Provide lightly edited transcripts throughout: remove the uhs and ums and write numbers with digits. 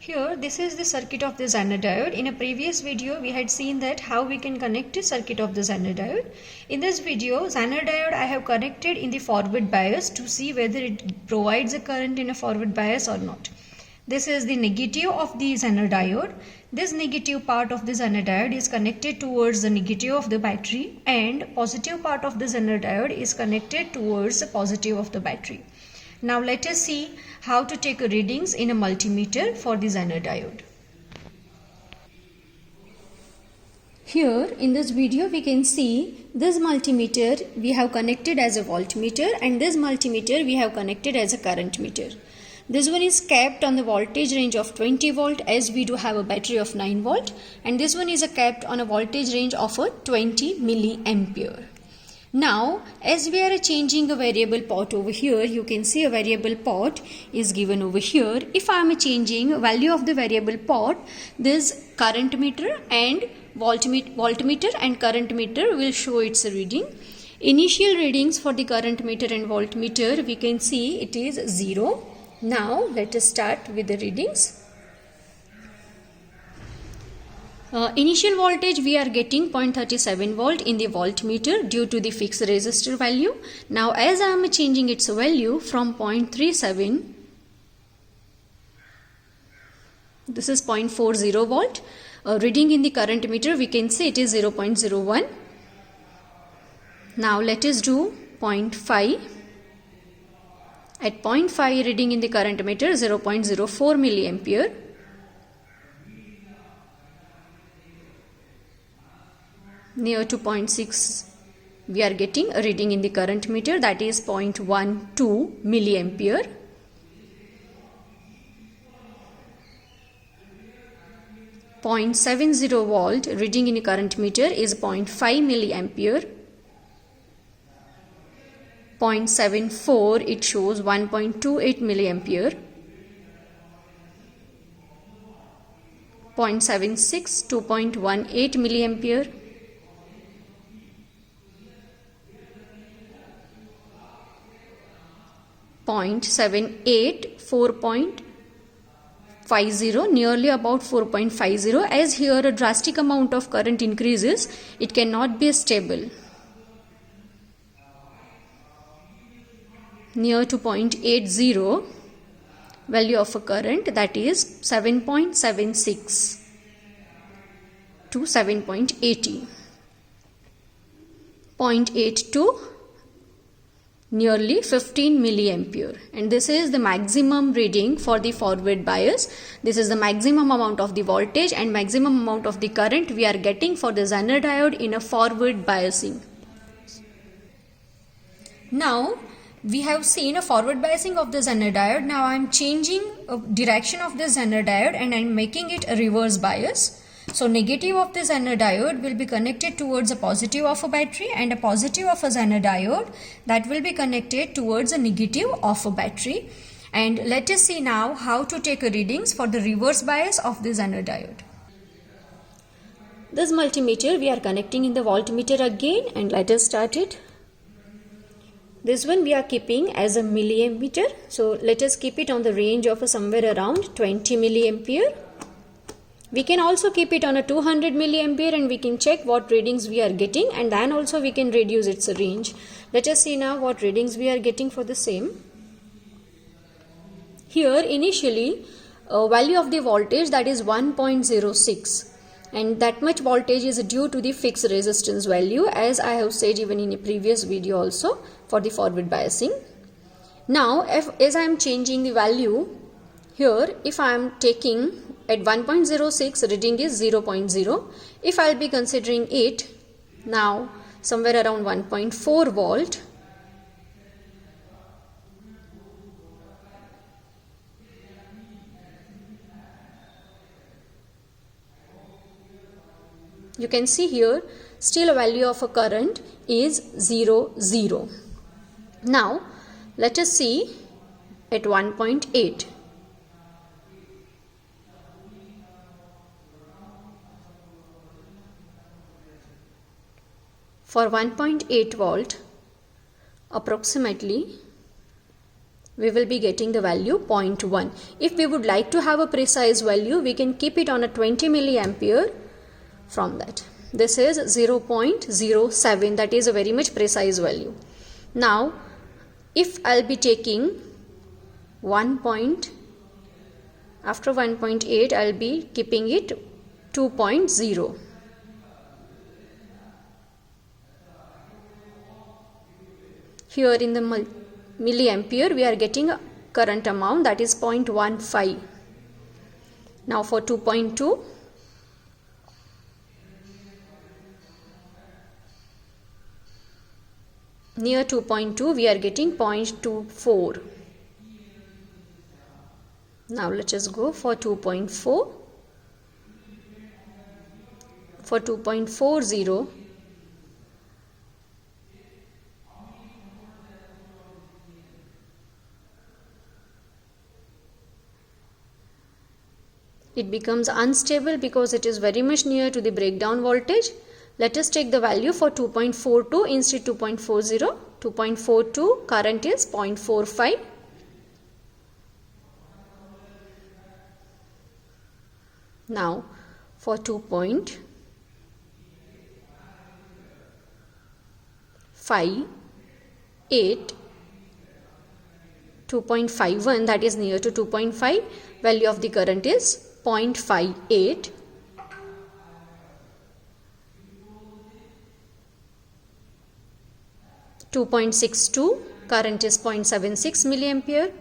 Here, this is the circuit of the Zener diode. In a previous video, we had seen that how we can connect the circuit of the Zener diode. In this video, Zener diode I have connected in the forward bias to see whether it provides a current in a forward bias or not. This is the negative of the Zener diode. This negative part of the Zener diode is connected towards the negative of the battery, and positive part of the Zener diode is connected towards the positive of the battery. Now let us see how to take readings in a multimeter for the Zener diode. Here in this video we can see this multimeter we have connected as a voltmeter, and this multimeter we have connected as a current meter. This one is kept on the voltage range of 20 volt as we do have a battery of 9 volt, and this one is kept on a voltage range of a 20 milliampere. Now, as we are changing a variable pot over here, you can see a variable pot is given over here. If I am changing value of the variable pot, this current meter and voltmeter and current meter will show its reading. Initial readings for the current meter and voltmeter, we can see it is 0. Now, let us start with the readings. Initial voltage we are getting 0.37 volt in the voltmeter due to the fixed resistor value. Now as I am changing its value from 0.37, this is 0.40 volt. Reading in the current meter we can say it is 0.01. Now let us do 0.5. At 0.5 reading in the current meter 0.04 milliampere. Near to 0.6 we are getting a reading in the current meter, that is 0.12 milliampere. .70 volt reading in the current meter is 0.5 milliampere. 0.74 it shows 1.28 milliampere. 0.76 2.18 milliampere. 0.78 4.50, nearly about 4.50. As here a drastic amount of current increases, it cannot be stable. Near to 0.80 value of a current, that is 7.76 to 7.80. 0.82 nearly 15 milliampere, and this is the maximum reading for the forward bias. This is the maximum amount of the voltage and maximum amount of the current we are getting for the Zener diode in a forward biasing. Now we have seen a forward biasing of the Zener diode. Now I am changing a direction of the Zener diode and I am making it a reverse bias. So negative of the Zener diode will be connected towards a positive of a battery, and a positive of a Zener diode that will be connected towards a negative of a battery. And let us see now how to take readings for the reverse bias of the Zener diode. This multimeter we are connecting in the voltmeter again, and let us start it. This one we are keeping as a milliameter, so let us keep it on the range of somewhere around 20 milliampere. We can also keep it on a 200 milliampere and we can check what readings we are getting, and then also we can reduce its range. Let us see now what readings we are getting for the same. Here initially value of the voltage, that is 1.06, and that much voltage is due to the fixed resistance value, as I have said even in a previous video also for the forward biasing. Now as I am changing the value here, if I am taking at 1.06 reading is 0.0. If I will be considering it now somewhere around 1.4 volt, you can see here still a value of a current is 0. Now let us see at 1.8. For 1.8 volt approximately we will be getting the value 0.1. If we would like to have a precise value, we can keep it on a 20 milliampere from that. This is 0.07, that is a very much precise value. Now if I'll be taking after 1.8 I'll be keeping it 2.0. Here in the milliampere we are getting a current amount, that is 0.15. Now for 2.2, near 2.2 we are getting 0.24. Now let us go for 2.4. For 2.40, it becomes unstable because it is very much near to the breakdown voltage. Let us take the value for 2.42 instead 2.40. 2.42 current is 0.45. Now for 2.58, 2.51, that is near to 2.5, value of the current is 0.58. (2.62) current is 0.76 milliampere.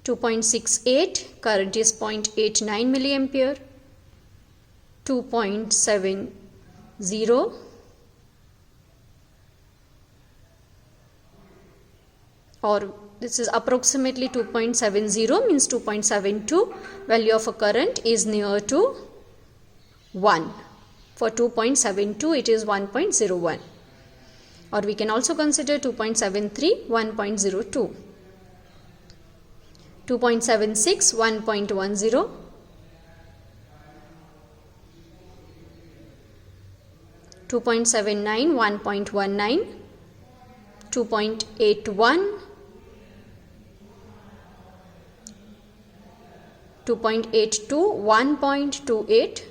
2.68 current is 0.89 milliampere. 2.70 or this is approximately 2.70, means 2.72, value of a current is near to 1. For 2.72 it is 1.01, or we can also consider 2.73, 1.02, 2.76, 1.10, 2.79, 1.19, 2.81, 2.82, 1.28,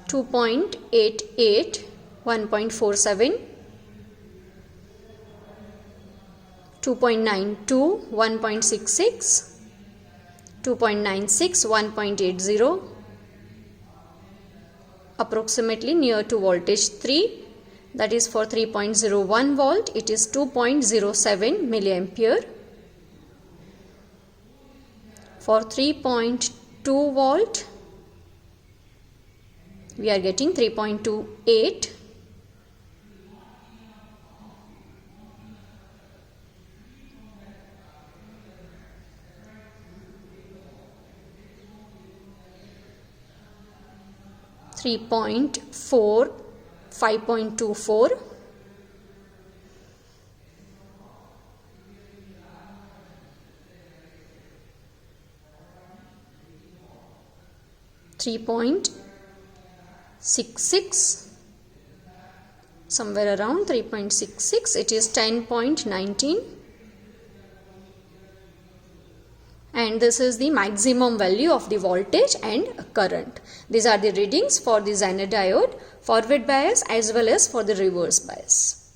2.88, 1.47, 2.92, 1.66, 2.96, 1.80, approximately near to voltage 3, that is for 3.01 volt it is 2.07 milliampere. For 3.2 volt we are getting 3.28. (3.4), 5.24, 3.66, somewhere around 3.66, it is 10.19, and this is the maximum value of the voltage and current. These are the readings for the Zener diode, forward bias as well as for the reverse bias.